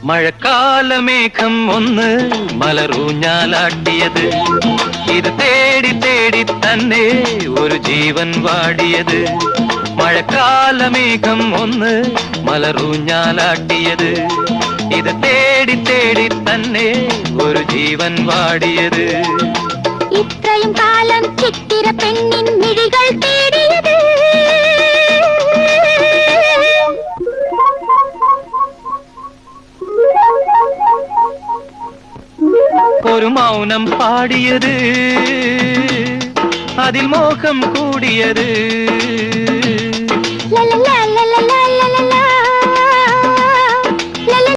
മഴക്കാല മേഘം ഒന്ന് മലറൂഞ്ഞാലാട്ടിയത്, ഇത് തേടി തേടി തന്നെ ഒരു ജീവൻ വാടിയത്. മഴക്കാല മേഘം ഒന്ന് മലറൂഞ്ഞാലാട്ടിയത്, ഇത് തേടി തേടി തന്നെ ഒരു ജീവൻ വാടിയത്. ഇത്രയും കാലം ചിത്തിര പെണ്ണിൻ മിഴികൾ തേടിയത്, ഒരു മൗനം പാടിയത്, അതിൽ മോഹം കൂടിയത്. ലലല